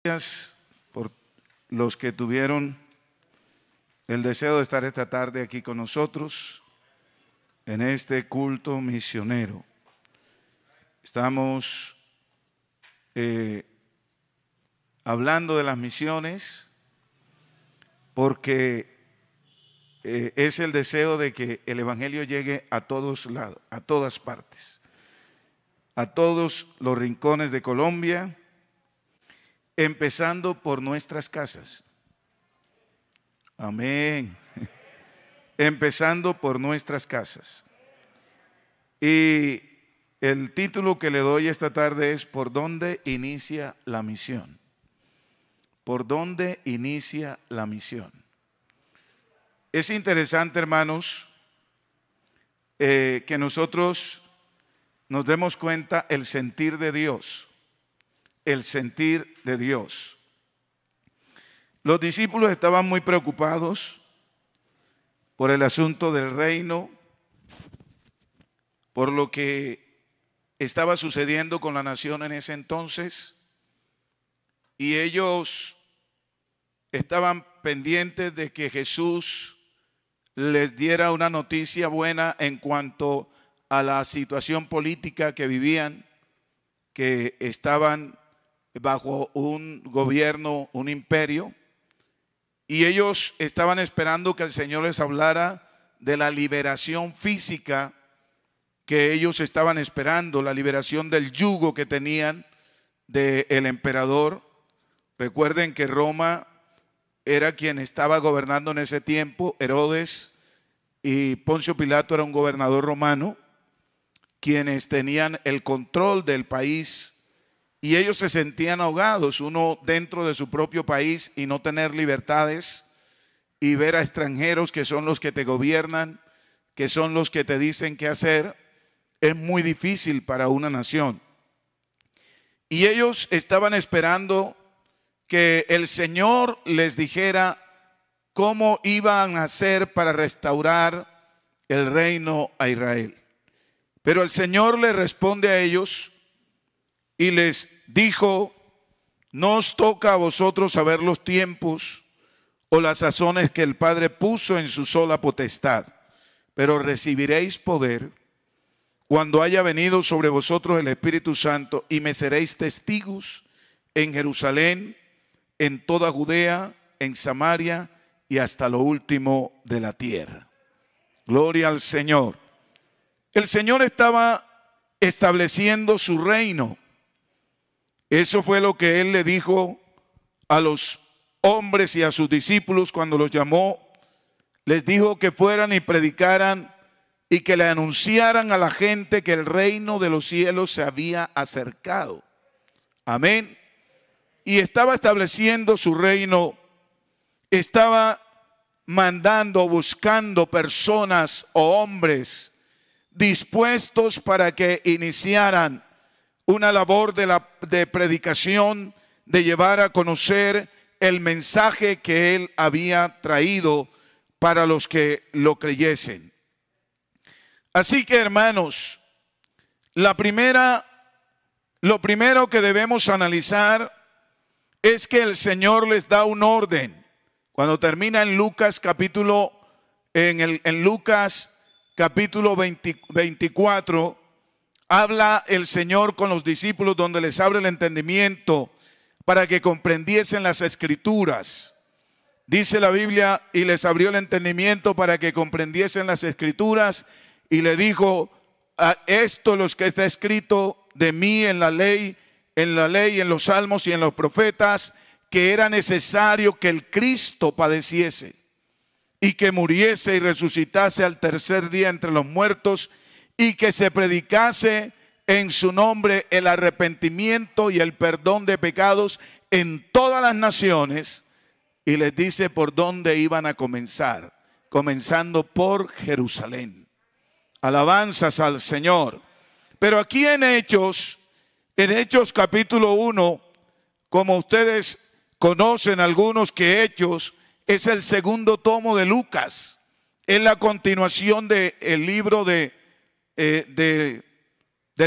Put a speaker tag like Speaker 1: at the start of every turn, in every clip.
Speaker 1: Gracias por los que tuvieron el deseo de estar esta tarde aquí con nosotros en este culto misionero. Estamos hablando de las misiones porque es el deseo de que el evangelio llegue a todos lados, a todas partes, a todos los rincones de Colombia, empezando por nuestras casas. Amén. Empezando por nuestras casas. Y el título que le doy esta tarde es ¿por dónde inicia la misión? ¿Por dónde inicia la misión? Es interesante, hermanos, que nosotros nos demos cuenta el sentir de Dios. El sentir de Dios. Los discípulos estaban muy preocupados por el asunto del reino, por lo que estaba sucediendo con la nación en ese entonces, y ellos estaban pendientes de que Jesús les diera una noticia buena en cuanto a la situación política que vivían, que estaban bajo un gobierno, un imperio, y ellos estaban esperando que el Señor les hablara de la liberación física que ellos estaban esperando, la liberación del yugo que tenían del emperador. Recuerden que Roma era quien estaba gobernando en ese tiempo. Herodes y Poncio Pilato era un gobernador romano, quienes tenían el control del país. Y ellos se sentían ahogados, uno dentro de su propio país y no tener libertades y ver a extranjeros que son los que te gobiernan, que son los que te dicen qué hacer, es muy difícil para una nación. Y ellos estaban esperando que el Señor les dijera cómo iban a hacer para restaurar el reino a Israel. Pero el Señor les responde a ellos y les dijo: no os toca a vosotros saber los tiempos o las sazones que el Padre puso en su sola potestad, pero recibiréis poder cuando haya venido sobre vosotros el Espíritu Santo, y me seréis testigos en Jerusalén, en toda Judea, en Samaria y hasta lo último de la tierra. Gloria al Señor. El Señor estaba estableciendo su reino. Eso fue lo que Él le dijo a los hombres y a sus discípulos cuando los llamó. Les dijo que fueran y predicaran y que le anunciaran a la gente que el reino de los cielos se había acercado. Amén. Y estaba estableciendo su reino, estaba mandando, buscando personas o hombres dispuestos para que iniciaran una labor de predicación, de llevar a conocer el mensaje que Él había traído para los que lo creyesen. Así que, hermanos, lo primero que debemos analizar es que el Señor les da un orden. Cuando termina en Lucas capítulo 24, habla el Señor con los discípulos donde les abre el entendimiento para que comprendiesen las Escrituras. Dice la Biblia, y les abrió el entendimiento para que comprendiesen las Escrituras, y le dijo: a esto los que está escrito de mí en la ley, en los salmos y en los profetas, que era necesario que el Cristo padeciese y que muriese y resucitase al tercer día entre los muertos, y que se predicase en su nombre el arrepentimiento y el perdón de pecados en todas las naciones. Y les dice por dónde iban a comenzar, comenzando por Jerusalén. Alabanzas al Señor. Pero aquí en Hechos capítulo 1, como ustedes conocen algunos, que Hechos es el segundo tomo de Lucas, es la continuación del libro de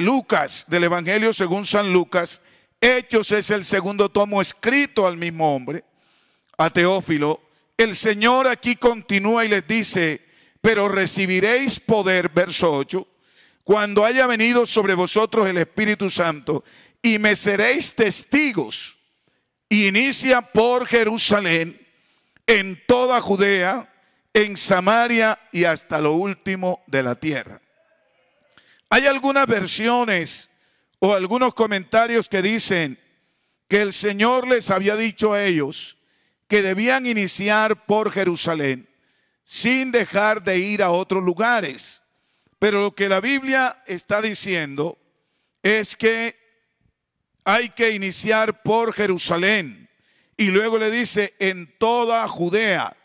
Speaker 1: Lucas, del Evangelio según San Lucas, Hechos es el segundo tomo escrito al mismo hombre, a Teófilo. El Señor aquí continúa y les dice: pero recibiréis poder, verso 8, cuando haya venido sobre vosotros el Espíritu Santo, y me seréis testigos. Y inicia por Jerusalén, en toda Judea, en Samaria y hasta lo último de la tierra. Hay algunas versiones o algunos comentarios que dicen que el Señor les había dicho a ellos que debían iniciar por Jerusalén sin dejar de ir a otros lugares. Pero lo que la Biblia está diciendo es que hay que iniciar por Jerusalén. Y luego le dice en toda Judea.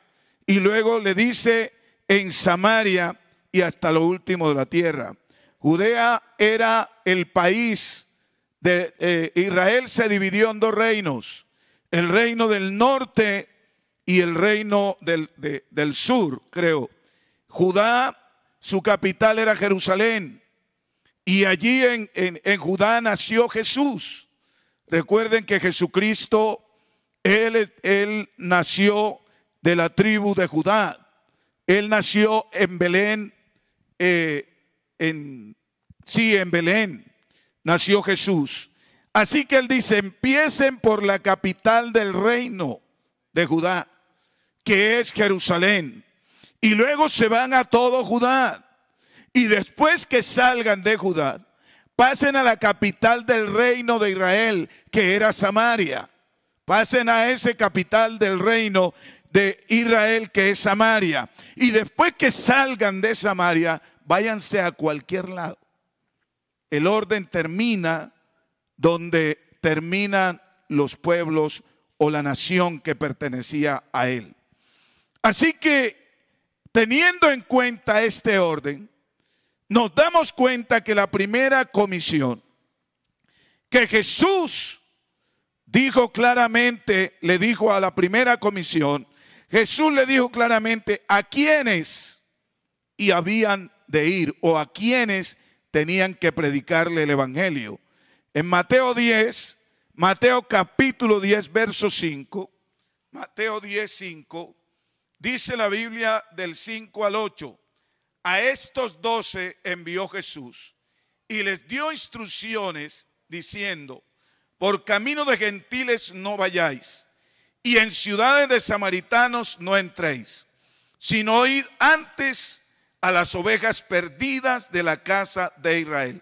Speaker 1: Y luego le dice en Samaria y hasta lo último de la tierra. Judea era el país de Israel. Se dividió en dos reinos: el reino del norte y el reino del sur, creo. Judá, su capital era Jerusalén, y allí en Judá nació Jesús. Recuerden que Jesucristo, él nació de la tribu de Judá. Él nació en Belén, en Belén nació Jesús. Así que él dice: empiecen por la capital del reino de Judá, que es Jerusalén, y luego se van a todo Judá, y después que salgan de Judá, pasen a la capital del reino de Israel, que era Samaria. Pasen a ese capital del reino de Israel, que es Samaria, y después que salgan de Samaria, váyanse a cualquier lado. El orden termina donde terminan los pueblos o la nación que pertenecía a él. Así que, teniendo en cuenta este orden, nos damos cuenta que la primera comisión que Jesús dijo claramente, le dijo a la primera comisión, Jesús le dijo claramente a quiénes y habían de ir, o a quienes tenían que predicarle el evangelio. En Mateo 10, Mateo capítulo 10, verso 5, Mateo 10, 5, dice la Biblia del 5 al 8, a estos 12 envió Jesús y les dio instrucciones diciendo: por camino de gentiles no vayáis, y en ciudades de samaritanos no entréis, sino id antes a las ovejas perdidas de la casa de Israel.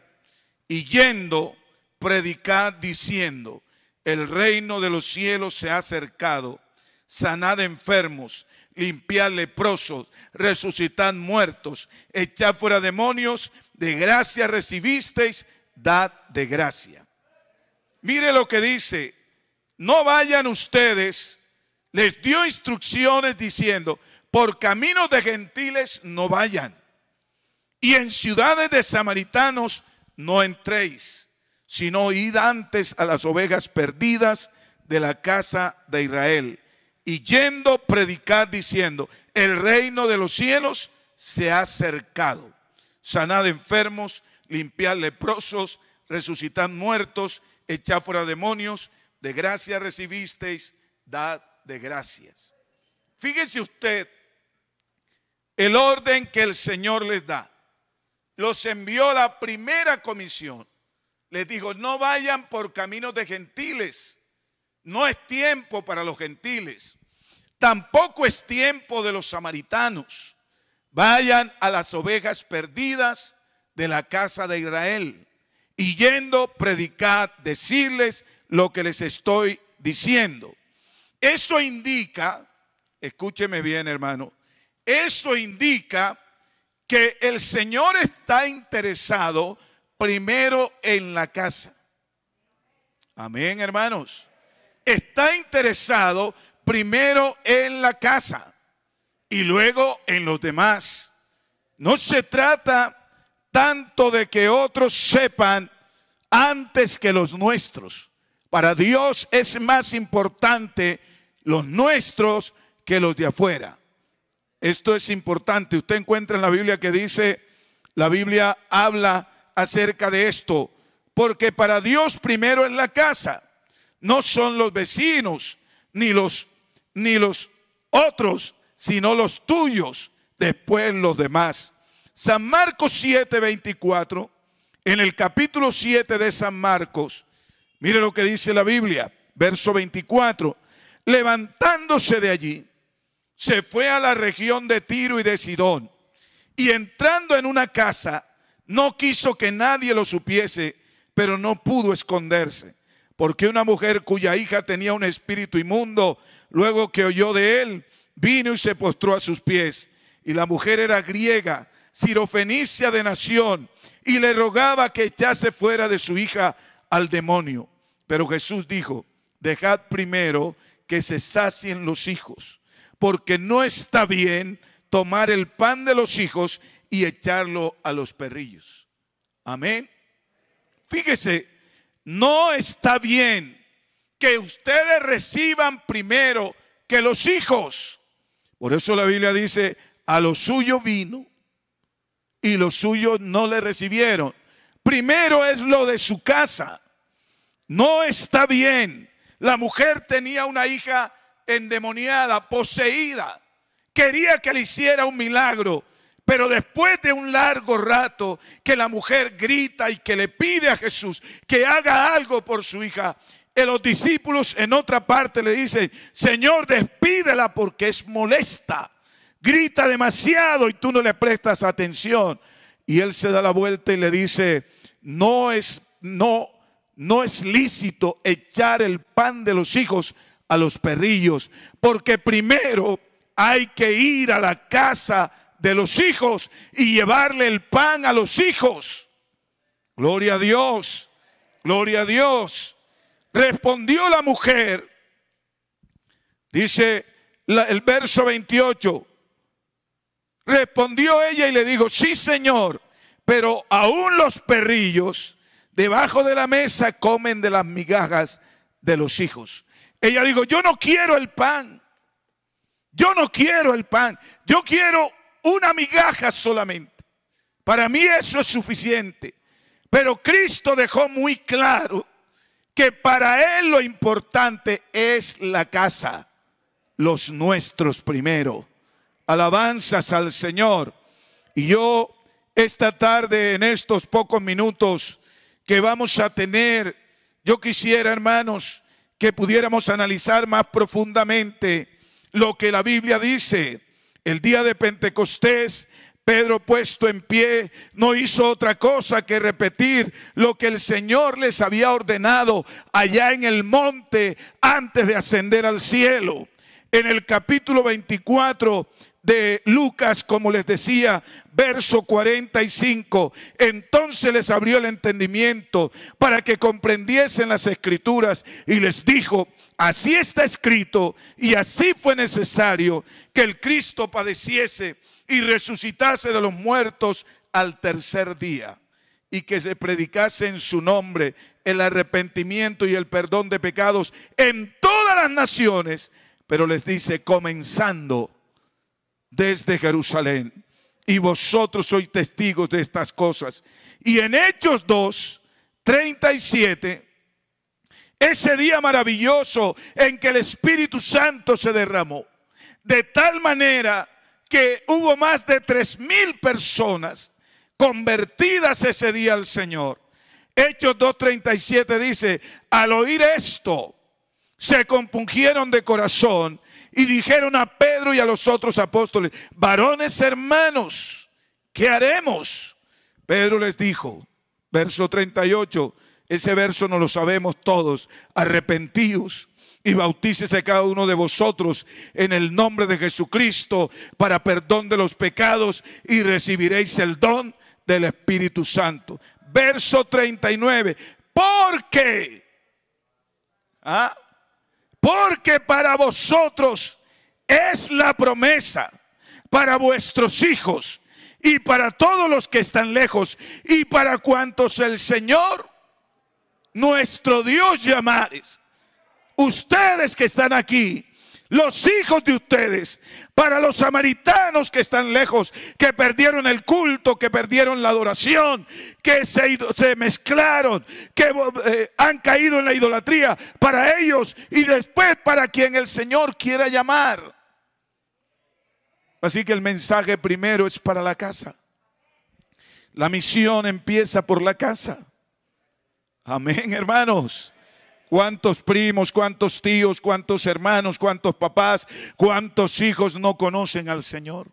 Speaker 1: Y yendo, predicad diciendo: el reino de los cielos se ha acercado, sanad enfermos, limpiad leprosos, resucitad muertos, echad fuera demonios, de gracia recibisteis, dad de gracia. Mire lo que dice: no vayan ustedes, les dio instrucciones diciendo: por caminos de gentiles no vayan, y en ciudades de samaritanos no entréis, sino id antes a las ovejas perdidas de la casa de Israel. Y yendo, predicad diciendo: el reino de los cielos se ha acercado, sanad enfermos, limpiad leprosos, resucitad muertos, echad fuera demonios, de gracia recibisteis, dad de gracias. Fíjese usted el orden que el Señor les da. Los envió la primera comisión. Les dijo: no vayan por caminos de gentiles. No es tiempo para los gentiles. Tampoco es tiempo de los samaritanos. Vayan a las ovejas perdidas de la casa de Israel. Y yendo, predicad, decirles lo que les estoy diciendo. Eso indica, escúcheme bien, hermano, eso indica que el Señor está interesado primero en la casa. Amén, hermanos. Está interesado primero en la casa y luego en los demás. No se trata tanto de que otros sepan antes que los nuestros. Para Dios es más importante los nuestros que los de afuera. Esto es importante. Usted encuentra en la Biblia que dice, la Biblia habla acerca de esto, porque para Dios primero es la casa no son los vecinos, ni los otros, sino los tuyos, después los demás. San Marcos 7:24, en el capítulo 7 de San Marcos, mire lo que dice la Biblia, verso 24. Levantándose de allí, se fue a la región de Tiro y de Sidón, y entrando en una casa, no quiso que nadie lo supiese, pero no pudo esconderse, porque una mujer cuya hija tenía un espíritu inmundo, luego que oyó de él, vino y se postró a sus pies. Y la mujer era griega, sirofenicia de nación, y le rogaba que echase fuera de su hija al demonio. Pero Jesús dijo: dejad primero que se sacien los hijos, porque no está bien tomar el pan de los hijos y echarlo a los perrillos. Amén. Fíjese, no está bien que ustedes reciban primero que los hijos. Por eso la Biblia dice: a lo suyo vino y los suyos no le recibieron. Primero es lo de su casa. No está bien. La mujer tenía una hija endemoniada, poseída. Quería que le hiciera un milagro. Pero después de un largo rato que la mujer grita y que le pide a Jesús que haga algo por su hija, los discípulos en otra parte le dicen: Señor, despídela porque es molesta, grita demasiado y tú no le prestas atención. Y él se da la vuelta y le dice: no es lícito echar el pan de los hijos a los perrillos, porque primero hay que ir a la casa de los hijos y llevarle el pan a los hijos. Gloria a Dios, gloria a Dios. Respondió la mujer, dice el verso 28, respondió ella y le dijo: sí, Señor, pero aún los perrillos debajo de la mesa comen de las migajas de los hijos. Ella dijo: yo no quiero el pan, yo no quiero el pan, yo quiero una migaja solamente. Para mí eso es suficiente. Pero Cristo dejó muy claro que para Él lo importante es la casa, los nuestros primero. Alabanzas al Señor. Y yo esta tarde, en estos pocos minutos que vamos a tener, yo quisiera, hermanos, que pudiéramos analizar más profundamente lo que la Biblia dice. El día de Pentecostés, Pedro, puesto en pie, no hizo otra cosa que repetir lo que el Señor les había ordenado allá en el monte antes de ascender al cielo. En el capítulo 24 de Lucas, como les decía, verso 45, entonces les abrió el entendimiento para que comprendiesen las Escrituras y les dijo: así está escrito y así fue necesario que el Cristo padeciese y resucitase de los muertos al tercer día, y que se predicase en su nombre el arrepentimiento y el perdón de pecados en todas las naciones. Pero les dice: comenzando desde Jerusalén, y vosotros sois testigos de estas cosas. Y en Hechos 2:37, ese día maravilloso en que el Espíritu Santo se derramó, de tal manera que hubo más de 3,000 personas convertidas ese día al Señor. Hechos 2:37 dice: al oír esto, se compungieron de corazón y dijeron a Pedro y a los otros apóstoles: varones hermanos, ¿qué haremos? Pedro les dijo, verso 38, ese verso no lo sabemos todos: arrepentíos y bautícese cada uno de vosotros en el nombre de Jesucristo para perdón de los pecados y recibiréis el don del Espíritu Santo. Verso 39, porque para vosotros es la promesa, para vuestros hijos y para todos los que están lejos y para cuantos el Señor nuestro Dios llamares. Ustedes que están aquí, los hijos de ustedes, para los samaritanos que están lejos, que perdieron el culto, que perdieron la adoración, que se mezclaron, que han caído en la idolatría, para ellos y después para quien el Señor quiera llamar. Así que el mensaje primero es para la casa. La misión empieza por la casa. Amén, hermanos. ¿Cuántos primos, cuántos tíos, cuántos hermanos, cuántos papás, cuántos hijos no conocen al Señor?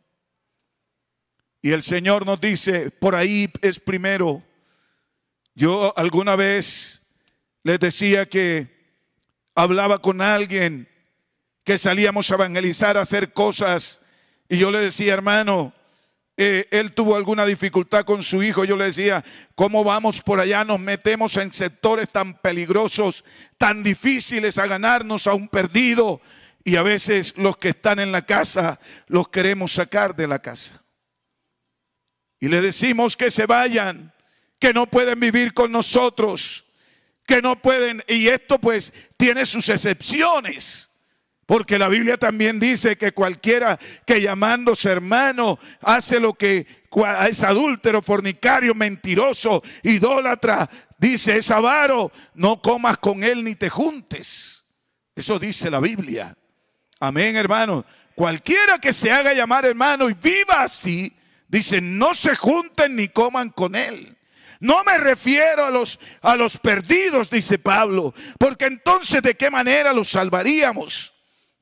Speaker 1: Y el Señor nos dice, por ahí es primero. Yo alguna vez les decía que hablaba con alguien que salíamos a evangelizar, a hacer cosas, y yo le decía, hermano, él tuvo alguna dificultad con su hijo. Yo le decía, ¿cómo vamos por allá? Nos metemos en sectores tan peligrosos, tan difíciles, a ganarnos a un perdido. Y a veces los que están en la casa, los queremos sacar de la casa. Y le decimos que se vayan, que no pueden vivir con nosotros, que no pueden. Y esto pues tiene sus excepciones. Porque la Biblia también dice que cualquiera que llamándose hermano hace lo que es adúltero, fornicario, mentiroso, idólatra, dice es avaro, no comas con él ni te juntes. Eso dice la Biblia. Amén, hermano. Cualquiera que se haga llamar hermano y viva así, dice no se junten ni coman con él. No me refiero a los perdidos, dice Pablo, porque entonces ¿de qué manera los salvaríamos?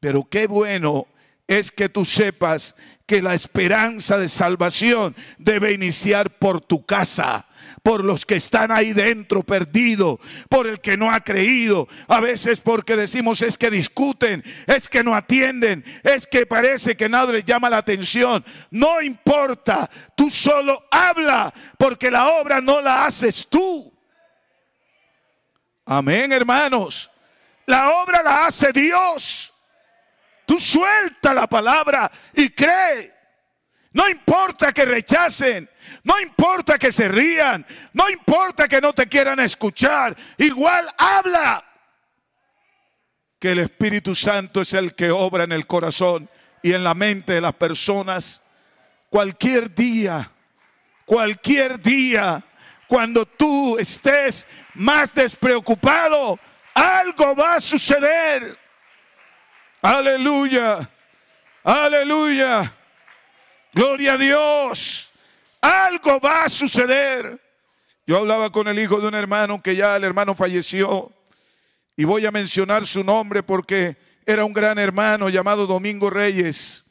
Speaker 1: Pero qué bueno es que tú sepas que la esperanza de salvación debe iniciar por tu casa, por los que están ahí dentro perdidos, por el que no ha creído. A veces porque decimos es que discuten, es que no atienden, es que parece que nada les llama la atención. No importa, tú solo habla, porque la obra no la haces tú. Amén, hermanos. La obra la hace Dios. Tú suelta la palabra y cree. No importa que rechacen, no importa que se rían, no importa que no te quieran escuchar, igual habla. Que el Espíritu Santo es el que obra en el corazón y en la mente de las personas. Cualquier día, cuando tú estés más despreocupado, algo va a suceder. Aleluya, aleluya, gloria a Dios. Algo va a suceder. Yo hablaba con el hijo de un hermano que ya el hermano falleció, y voy a mencionar su nombre porque era un gran hermano llamado Domingo Reyes.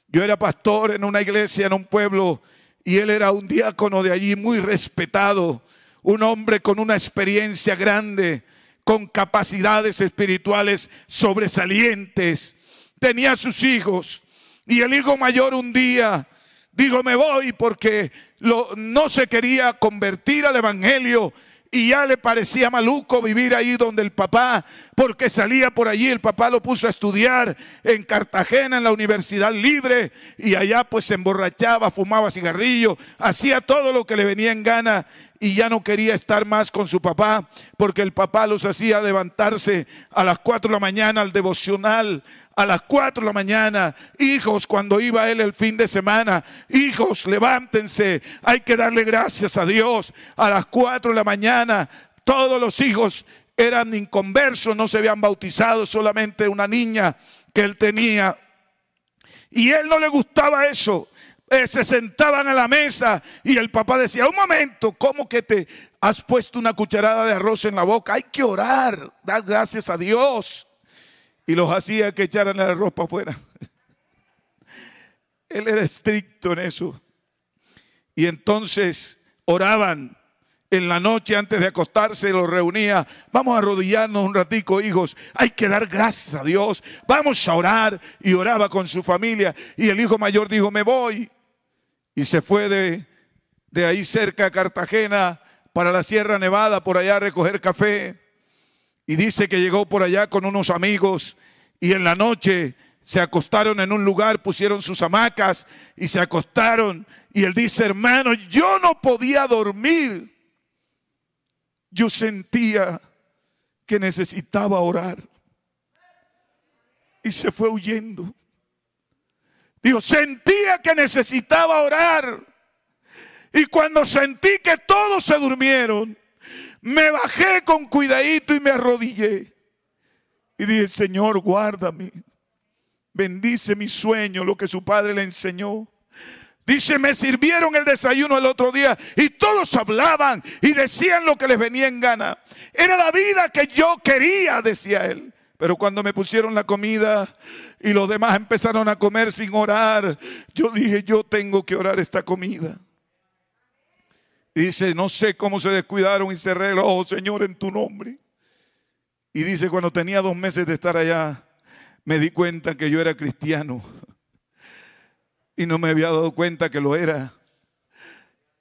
Speaker 1: Yo era pastor en una iglesia en un pueblo y él era un diácono de allí muy respetado, un hombre con una experiencia grande, con capacidades espirituales sobresalientes. Tenía sus hijos y el hijo mayor un día dijo me voy porque no se quería convertir al evangelio y ya le parecía maluco vivir ahí donde el papá, porque salía por allí. El papá lo puso a estudiar en Cartagena en la Universidad Libre y allá pues se emborrachaba, fumaba cigarrillo, hacía todo lo que le venía en gana. Y ya no quería estar más con su papá, porque el papá los hacía levantarse a las 4 de la mañana al devocional, a las 4 de la mañana. Hijos, cuando iba él el fin de semana, hijos, levántense, hay que darle gracias a Dios. A las 4 de la mañana, todos los hijos eran inconversos, no se habían bautizado, solamente una niña que él tenía. Y a él no le gustaba eso. Se sentaban a la mesa y el papá decía, un momento, ¿cómo que te has puesto una cucharada de arroz en la boca? Hay que orar, dar gracias a Dios. Y los hacía que echaran el arroz para afuera. Él era estricto en eso. Y entonces oraban en la noche antes de acostarse, los reunía. Vamos a arrodillarnos un ratico, hijos. Hay que dar gracias a Dios. Vamos a orar. Y oraba con su familia. Y el hijo mayor dijo, me voy. Y se fue de ahí cerca de Cartagena para la Sierra Nevada, por allá a recoger café. Y dice que llegó por allá con unos amigos y en la noche se acostaron en un lugar, pusieron sus hamacas y se acostaron. Y él dice, hermano, yo no podía dormir. Yo sentía que necesitaba orar. y se fue huyendo. Dijo, sentía que necesitaba orar. Y cuando sentí que todos se durmieron, me bajé con cuidadito y me arrodillé. Y dije, Señor, guárdame. Bendice mi sueño, lo que su padre le enseñó. Dice, me sirvieron el desayuno el otro día y todos hablaban y decían lo que les venía en gana. Era la vida que yo quería, decía él. Pero cuando me pusieron la comida y los demás empezaron a comer sin orar, yo dije, yo tengo que orar esta comida. Y dice, no sé cómo se descuidaron y cerré el ojo, Señor, en tu nombre. Y dice, cuando tenía 2 meses de estar allá, me di cuenta que yo era cristiano. Y no me había dado cuenta que lo era.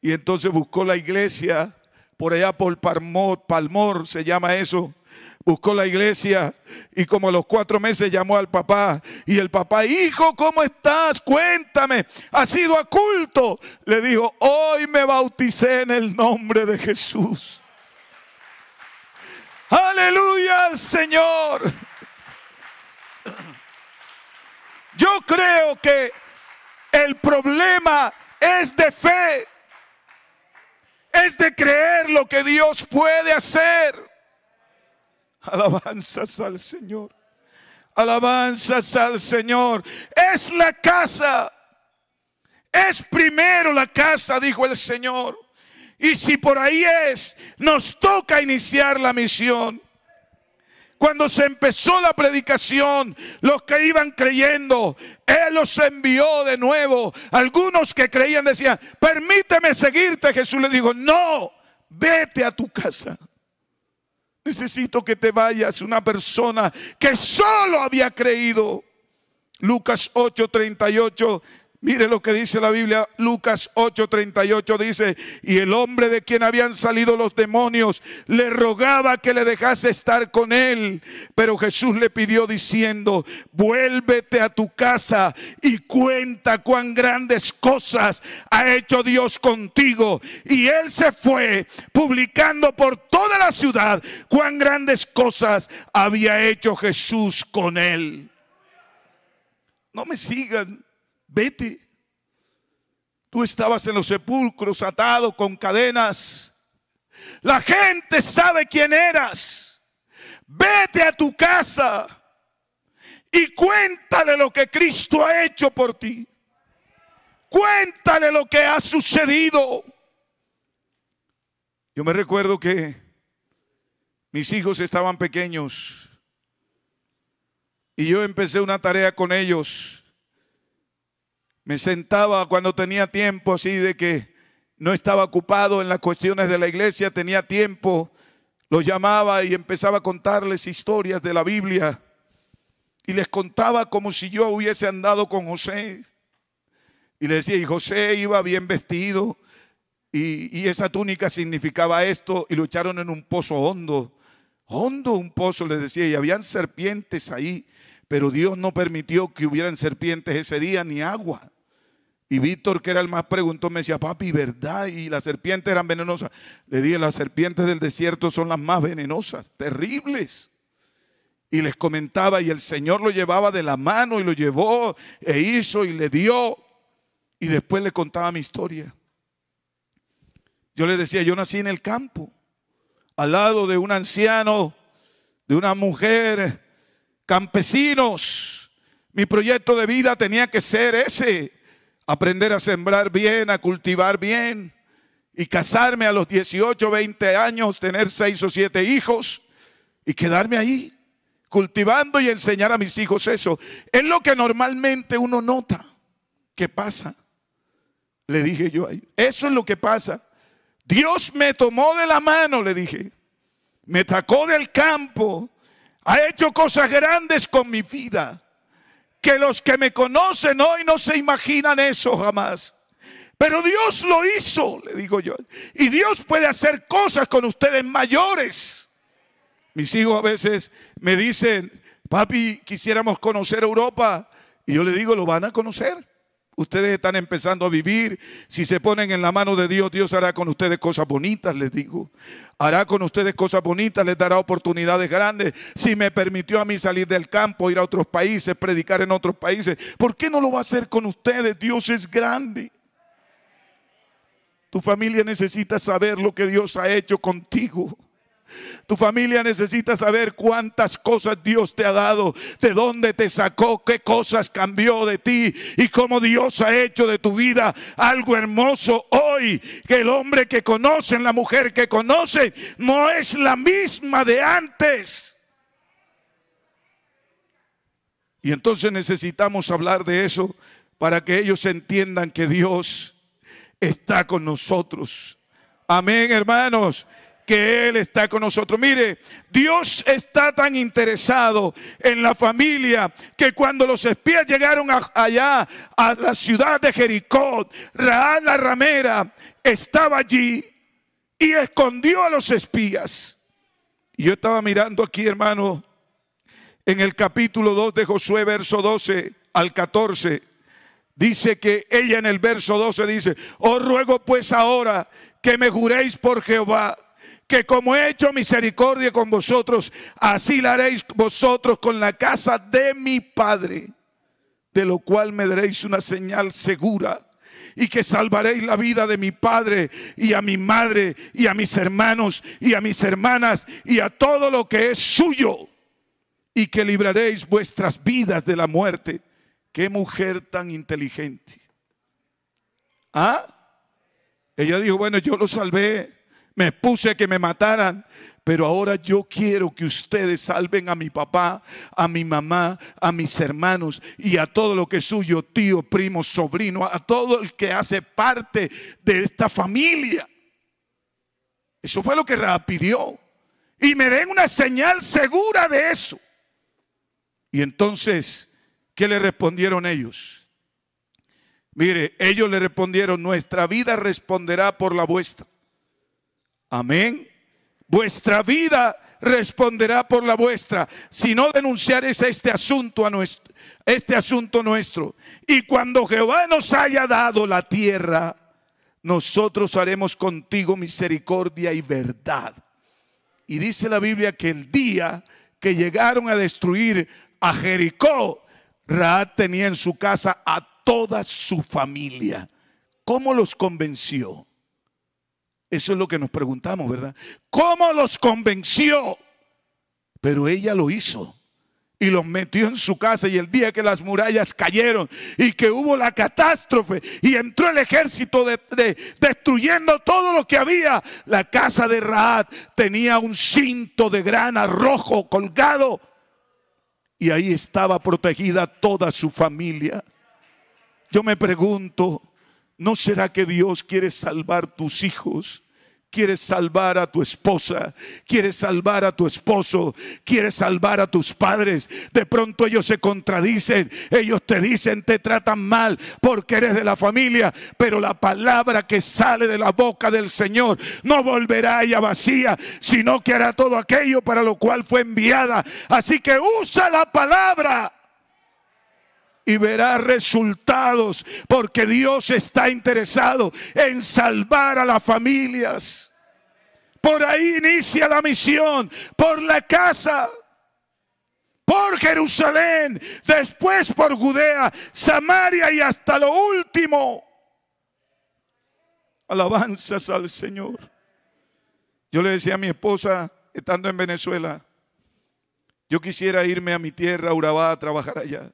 Speaker 1: Y entonces buscó la iglesia, por allá por Palmor se llama eso. Buscó la iglesia y como a los 4 meses llamó al papá. Y el papá, hijo, ¿cómo estás? Cuéntame, ¿has ido a culto? Le dijo, hoy me bauticé en el nombre de Jesús. Aleluya al Señor. Yo creo que el problema es de fe. Es de creer lo que Dios puede hacer. Alabanzas al Señor. Alabanzas al Señor. Es la casa. Es primero la casa, dijo el Señor. Y si por ahí es, nos toca iniciar la misión. Cuando se empezó la predicación, los que iban creyendo, Él los envió de nuevo. Algunos que creían decían, permíteme seguirte. Jesús le dijo, no, vete a tu casa. Necesito que te vayas. Una persona que solo había creído. Lucas 8:38. Mire lo que dice la Biblia. Lucas 8:38 dice, y el hombre de quien habían salido los demonios le rogaba que le dejase estar con él. Pero Jesús le pidió diciendo, vuélvete a tu casa y cuenta cuán grandes cosas ha hecho Dios contigo. Y él se fue publicando por toda la ciudad cuán grandes cosas había hecho Jesús con él. No me sigan. Vete. Tú estabas en los sepulcros atado con cadenas. La gente sabe quién eras. Vete a tu casa y cuéntale lo que Cristo ha hecho por ti. Cuéntale lo que ha sucedido. Yo me recuerdo que mis hijos estaban pequeños y yo empecé una tarea con ellos. Me sentaba cuando tenía tiempo, así de que no estaba ocupado en las cuestiones de la iglesia, tenía tiempo, los llamaba y empezaba a contarles historias de la Biblia. Y les contaba como si yo hubiese andado con José. Y les decía, y José iba bien vestido y esa túnica significaba esto, y lo echaron en un pozo hondo. Hondo un pozo, les decía, y habían serpientes ahí, pero Dios no permitió que hubieran serpientes ese día ni agua. Y Víctor, que era el más preguntón, me decía, papi, ¿verdad? Y las serpientes eran venenosas. Le dije, las serpientes del desierto son las más venenosas, terribles. Y les comentaba, y el Señor lo llevaba de la mano y lo llevó e hizo y le dio. Y después le contaba mi historia. Yo le decía, yo nací en el campo, al lado de un anciano, de una mujer, campesinos. Mi proyecto de vida tenía que ser ese. Aprender a sembrar bien, a cultivar bien y casarme a los 18, 20 años, tener 6 o 7 hijos y quedarme ahí cultivando y enseñar a mis hijos eso. Es lo que normalmente uno nota que pasa. Le dije yo ahí, eso es lo que pasa. Dios me tomó de la mano, le dije, me sacó del campo, ha hecho cosas grandes con mi vida. Que los que me conocen hoy no se imaginan eso jamás. Pero Dios lo hizo, le digo yo. Y Dios puede hacer cosas con ustedes mayores. Mis hijos a veces me dicen, papi, quisiéramos conocer Europa. Y yo le digo, lo van a conocer. Ustedes están empezando a vivir. Si se ponen en la mano de Dios, Dios hará con ustedes cosas bonitas, les digo. Hará con ustedes cosas bonitas, les dará oportunidades grandes. Si me permitió a mí salir del campo, ir a otros países, predicar en otros países, ¿por qué no lo va a hacer con ustedes? Dios es grande. Tu familia necesita saber lo que Dios ha hecho contigo. Tu familia necesita saber cuántas cosas Dios te ha dado, de dónde te sacó, qué cosas cambió de ti y cómo Dios ha hecho de tu vida algo hermoso hoy. Que el hombre que conocen, la mujer que conocen, no es la misma de antes. Y entonces necesitamos hablar de eso para que ellos entiendan que Dios está con nosotros. Amén, hermanos. Que Él está con nosotros. Mire, Dios está tan interesado en la familia que cuando los espías llegaron allá a la ciudad de Jericó, Rahab la ramera estaba allí y escondió a los espías. Y yo estaba mirando aquí, hermano, en el capítulo 2 de Josué, verso 12 al 14. Dice que ella en el verso 12 dice: os ruego pues ahora que me juréis por Jehová, que como he hecho misericordia con vosotros, así la haréis vosotros con la casa de mi padre, de lo cual me daréis una señal segura, y que salvaréis la vida de mi padre y a mi madre y a mis hermanos y a mis hermanas y a todo lo que es suyo, y que libraréis vuestras vidas de la muerte. Qué mujer tan inteligente. ¿Ah? Ella dijo: bueno, yo lo salvé, me puse a que me mataran, pero ahora yo quiero que ustedes salven a mi papá, a mi mamá, a mis hermanos y a todo lo que es suyo, tío, primo, sobrino, a todo el que hace parte de esta familia. Eso fue lo que Rahab pidió. Y me den una señal segura de eso. Y entonces, ¿qué le respondieron ellos? Mire, ellos le respondieron: nuestra vida responderá por la vuestra. Amén. Vuestra vida responderá por la vuestra, si no denunciaréis este asunto nuestro. Y cuando Jehová nos haya dado la tierra, nosotros haremos contigo misericordia y verdad. Y dice la Biblia que el día que llegaron a destruir a Jericó, Rahab tenía en su casa a toda su familia. ¿Cómo los convenció? Eso es lo que nos preguntamos, ¿verdad? ¿Cómo los convenció? Pero ella lo hizo y los metió en su casa. Y el día que las murallas cayeron y que hubo la catástrofe y entró el ejército destruyendo todo lo que había, la casa de Rahab tenía un cinto de grana rojo colgado y ahí estaba protegida toda su familia. Yo me pregunto, ¿no será que Dios quiere salvar tus hijos? Quieres salvar a tu esposa, quieres salvar a tu esposo, quieres salvar a tus padres. De pronto ellos se contradicen, ellos te dicen, te tratan mal porque eres de la familia, pero la palabra que sale de la boca del Señor no volverá a ella vacía, sino que hará todo aquello para lo cual fue enviada. Así que usa la palabra y verás resultados, porque Dios está interesado en salvar a las familias. Por ahí inicia la misión, por la casa, por Jerusalén, después por Judea, Samaria y hasta lo último. Alabanzas al Señor. Yo le decía a mi esposa, estando en Venezuela, yo quisiera irme a mi tierra, Urabá, a trabajar allá.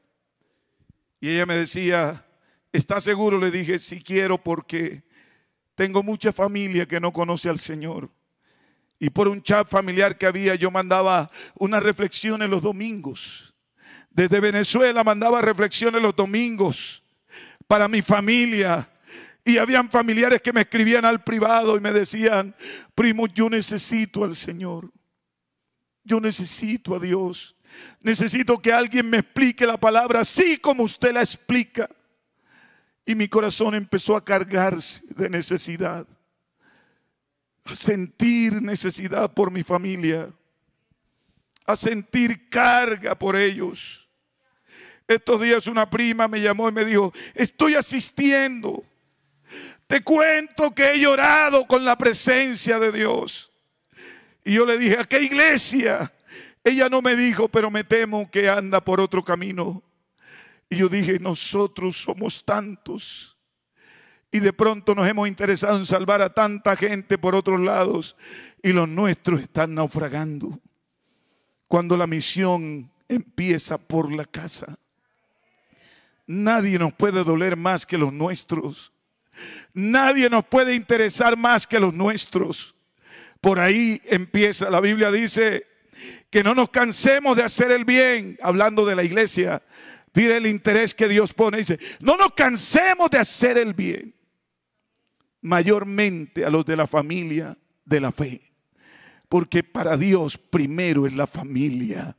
Speaker 1: Y ella me decía: ¿estás seguro? Le dije: sí quiero, porque tengo mucha familia que no conoce al Señor. Y por un chat familiar que había, yo mandaba unas reflexiones los domingos. Desde Venezuela mandaba reflexiones los domingos para mi familia. Y habían familiares que me escribían al privado y me decían: primo, yo necesito al Señor. Yo necesito a Dios. Necesito que alguien me explique la palabra así como usted la explica. Y mi corazón empezó a cargarse de necesidad, a sentir necesidad por mi familia, a sentir carga por ellos. Estos días una prima me llamó y me dijo, estoy asistiendo. Te cuento que he llorado con la presencia de Dios. Y yo le dije, ¿a qué iglesia? Ella no me dijo, pero me temo que anda por otro camino. Y yo dije, nosotros somos tantos. Y de pronto nos hemos interesado en salvar a tanta gente por otros lados. Y los nuestros están naufragando. Cuando la misión empieza por la casa. Nadie nos puede doler más que los nuestros. Nadie nos puede interesar más que los nuestros. Por ahí empieza, la Biblia dice que no nos cansemos de hacer el bien. Hablando de la iglesia, mire el interés que Dios pone. Dice, no nos cansemos de hacer el bien. Mayormente a los de la familia de la fe. Porque para Dios primero es la familia.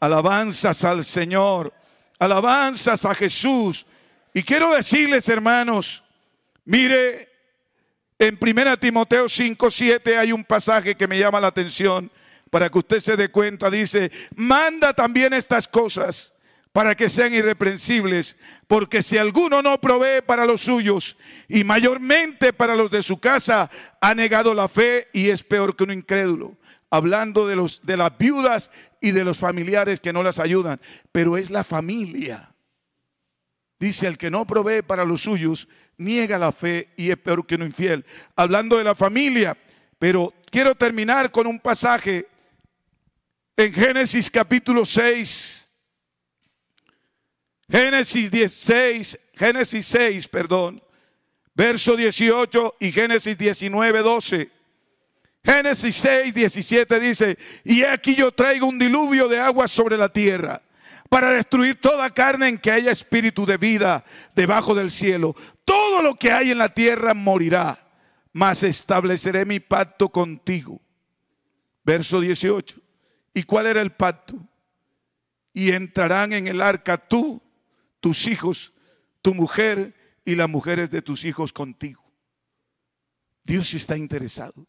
Speaker 1: Alabanzas al Señor. Alabanzas a Jesús. Y quiero decirles, hermanos, mire, en 1 Timoteo 5:7 hay un pasaje que me llama la atención para que usted se dé cuenta. Dice, manda también estas cosas para que sean irreprensibles, porque si alguno no provee para los suyos y mayormente para los de su casa, ha negado la fe y es peor que un incrédulo. Hablando de las viudas y de los familiares que no las ayudan, pero es la familia. Dice, el que no provee para los suyos, niega la fe y es peor que un infiel. Hablando de la familia, pero quiero terminar con un pasaje en Génesis capítulo 6. Génesis 6, verso 18 y Génesis 19, 12. Génesis 6, 17 dice, y aquí yo traigo un diluvio de agua sobre la tierra para destruir toda carne en que haya espíritu de vida debajo del cielo. Todo lo que hay en la tierra morirá, mas estableceré mi pacto contigo. Verso 18. ¿Y cuál era el pacto? Y entrarán en el arca tú, tus hijos, tu mujer y las mujeres de tus hijos contigo. Dios está interesado.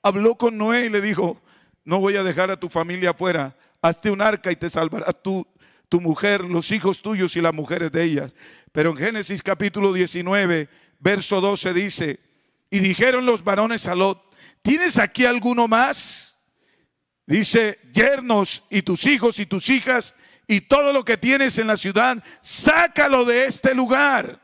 Speaker 1: Habló con Noé y le dijo, no voy a dejar a tu familia afuera. Hazte un arca y te salvarás tú, tu mujer, los hijos tuyos y las mujeres de ellas. Pero en Génesis capítulo 19, verso 12 dice, y dijeron los varones a Lot, ¿tienes aquí alguno más? Dice, yernos y tus hijos y tus hijas y todo lo que tienes en la ciudad, sácalo de este lugar.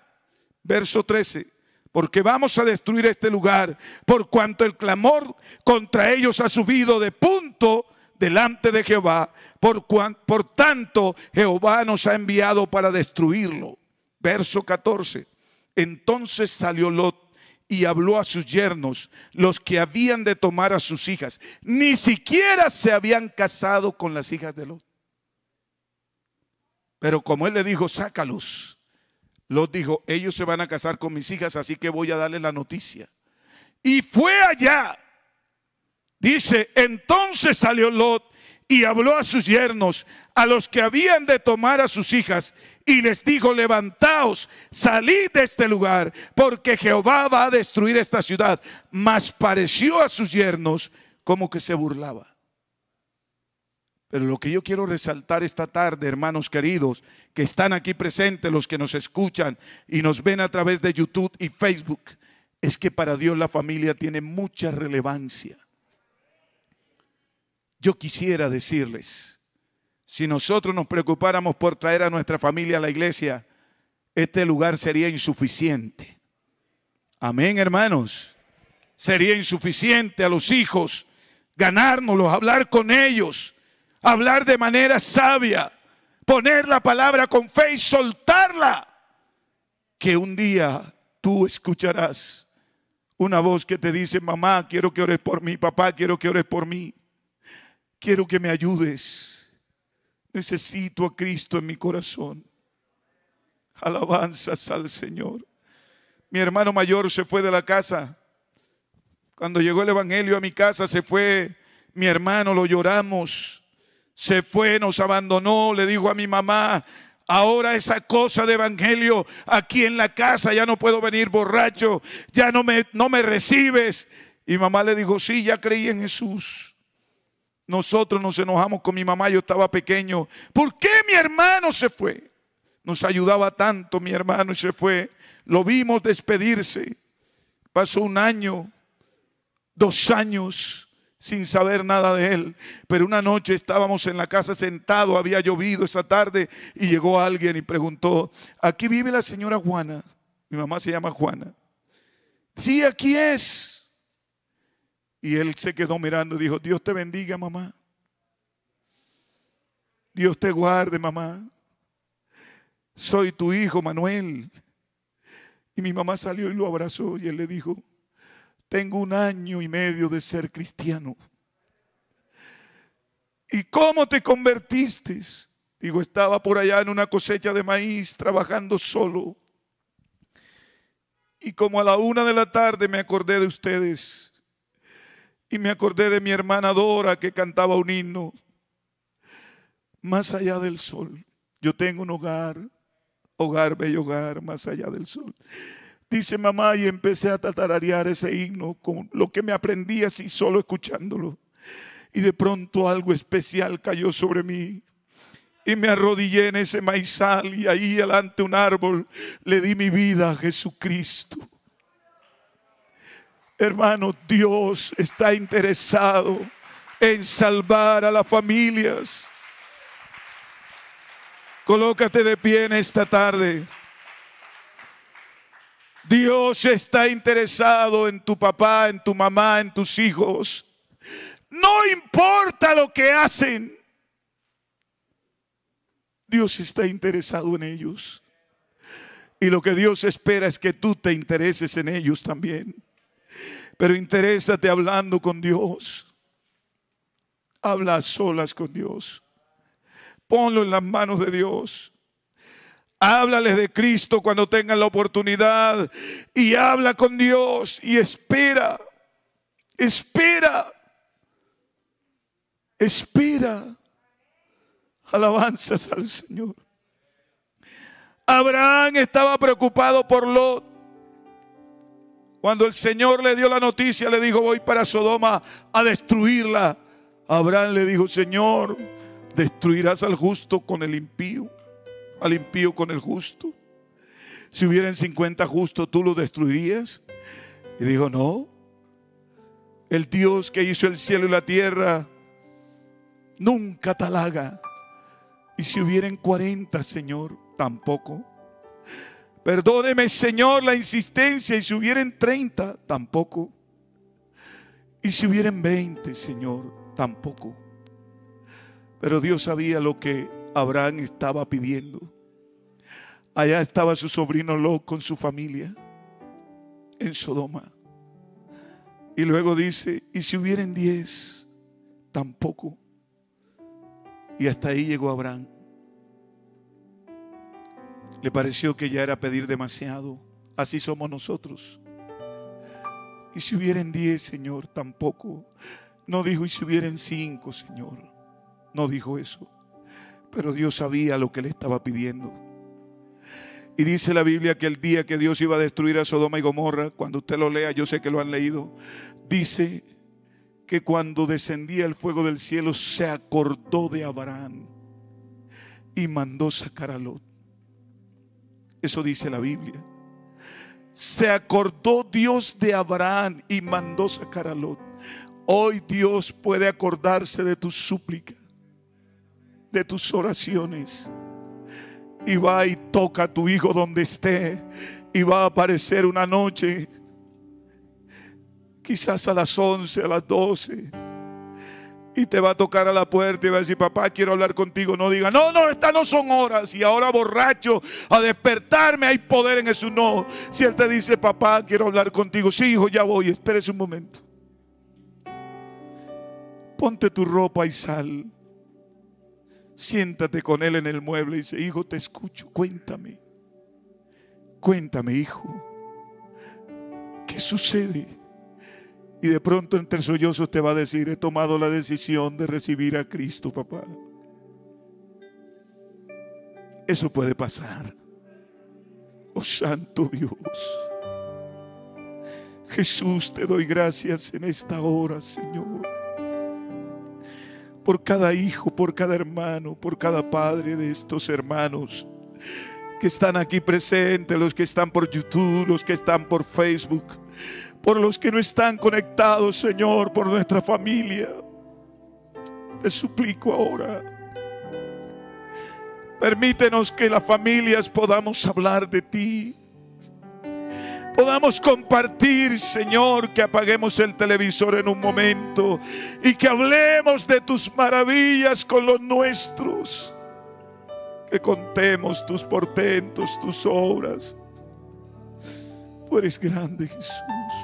Speaker 1: Verso 13. Porque vamos a destruir este lugar, por cuanto el clamor contra ellos ha subido de punto delante de Jehová. Por tanto, Jehová nos ha enviado para destruirlo. Verso 14. Entonces salió Lot y habló a sus yernos, los que habían de tomar a sus hijas. Ni siquiera se habían casado con las hijas de Lot. Pero como él le dijo, sácalos. Lot dijo, ellos se van a casar con mis hijas, así que voy a darle la noticia. Y fue allá. Dice, entonces salió Lot y habló a sus yernos, a los que habían de tomar a sus hijas, y les dijo, levantaos, salid de este lugar, porque Jehová va a destruir esta ciudad. Mas pareció a sus yernos como que se burlaba. Pero lo que yo quiero resaltar esta tarde, hermanos queridos, que están aquí presentes, los que nos escuchan y nos ven a través de YouTube y Facebook, es que para Dios la familia tiene mucha relevancia. Yo quisiera decirles, si nosotros nos preocupáramos por traer a nuestra familia a la iglesia, este lugar sería insuficiente. Amén, hermanos. Sería insuficiente a los hijos, ganárnoslos, hablar con ellos, hablar de manera sabia, poner la palabra con fe y soltarla. Que un día tú escucharás una voz que te dice, mamá, quiero que ores por mí, papá, quiero que ores por mí. Quiero que me ayudes. Necesito a Cristo en mi corazón. Alabanzas al Señor. Mi hermano mayor se fue de la casa. Cuando llegó el evangelio a mi casa, se fue mi hermano, lo lloramos. Se fue, nos abandonó. Le dijo a mi mamá, ahora esa cosa de evangelio aquí en la casa, ya no puedo venir borracho, ya no me recibes. Y mamá le dijo, sí, ya creí en Jesús. Nosotros nos enojamos con mi mamá, yo estaba pequeño. ¿Por qué mi hermano se fue? Nos ayudaba tanto mi hermano y se fue. Lo vimos despedirse. Pasó 1 año, 2 años sin saber nada de él. Pero una noche estábamos en la casa sentados, había llovido esa tarde y llegó alguien y preguntó: ¿aquí vive la señora Juana? Mi mamá se llama Juana. Sí, aquí es. Y él se quedó mirando y dijo: Dios te bendiga, mamá. Dios te guarde, mamá. Soy tu hijo, Manuel. Y mi mamá salió y lo abrazó y él le dijo: tengo 1 año y medio de ser cristiano. ¿Y cómo te convertiste? Digo, estaba por allá en una cosecha de maíz trabajando solo. Y como a la 1 de la tarde me acordé de ustedes. Y me acordé de mi hermana Dora que cantaba un himno: más allá del sol. Yo tengo un hogar, hogar, bello hogar, más allá del sol. Dice mamá, y empecé a tararear ese himno con lo que me aprendí así solo escuchándolo. Y de pronto algo especial cayó sobre mí. Y me arrodillé en ese maizal y ahí delante de un árbol le di mi vida a Jesucristo. Hermano, Dios está interesado en salvar a las familias. Colócate de pie en esta tarde. Dios está interesado en tu papá, en tu mamá, en tus hijos. No importa lo que hacen. Dios está interesado en ellos. Y lo que Dios espera es que tú te intereses en ellos también. Pero interésate hablando con Dios. Habla a solas con Dios. Ponlo en las manos de Dios. Háblales de Cristo cuando tengan la oportunidad. Y habla con Dios y espera. Espera. Espera. Alabanzas al Señor. Abraham estaba preocupado por Lot. Cuando el Señor le dio la noticia, le dijo: voy para Sodoma a destruirla. Abraham le dijo: Señor, ¿destruirás al justo con el impío? ¿Al impío con el justo? Si hubieran 50 justos, ¿tú lo destruirías? Y dijo: no. El Dios que hizo el cielo y la tierra nunca tal haga. Y si hubieran 40, Señor, tampoco. Perdóneme, Señor, la insistencia. Y si hubieran 30, tampoco. Y si hubieran 20, Señor, tampoco. Pero Dios sabía lo que Abraham estaba pidiendo. Allá estaba su sobrino Lot con su familia en Sodoma. Y luego dice: y si hubieran 10, tampoco. Y hasta ahí llegó Abraham. Le pareció que ya era pedir demasiado. Así somos nosotros. Y si hubieran 10, Señor, tampoco. No dijo: y si hubieran 5, Señor. No dijo eso. Pero Dios sabía lo que le estaba pidiendo. Y dice la Biblia que el día que Dios iba a destruir a Sodoma y Gomorra, cuando usted lo lea, yo sé que lo han leído, dice que cuando descendía el fuego del cielo se acordó de Abraham y mandó sacar a Lot. Eso dice la Biblia. Se acordó Dios de Abraham y mandó sacar a Lot. Hoy Dios puede acordarse de tus súplicas, de tus oraciones. Y va y toca a tu hijo donde esté. Y va a aparecer una noche, quizás a las 11, a las 12. Y te va a tocar a la puerta y va a decir: papá, quiero hablar contigo. No diga: no, estas no son horas. Y ahora borracho a despertarme, hay poder en Jesús. No, si Él te dice: papá, quiero hablar contigo. Sí, hijo, ya voy, espérese un momento. Ponte tu ropa y sal. Siéntate con Él en el mueble y dice: hijo, te escucho, cuéntame. Cuéntame, hijo. ¿Qué sucede? Y de pronto entre sollozos te va a decir: he tomado la decisión de recibir a Cristo, papá. Eso puede pasar. Oh santo Dios. Jesús, te doy gracias en esta hora, Señor. por cada hijo, por cada hermano, por cada padre de estos hermanos que están aquí presentes, los que están por YouTube, los que están por Facebook, por los que no están conectados, Señor, por nuestra familia. Te suplico ahora, permítenos que las familias podamos hablar de ti, podamos compartir, Señor, que apaguemos el televisor en un momento y que hablemos de tus maravillas con los nuestros, que contemos tus portentos, tus obras. Tú eres grande, Jesús.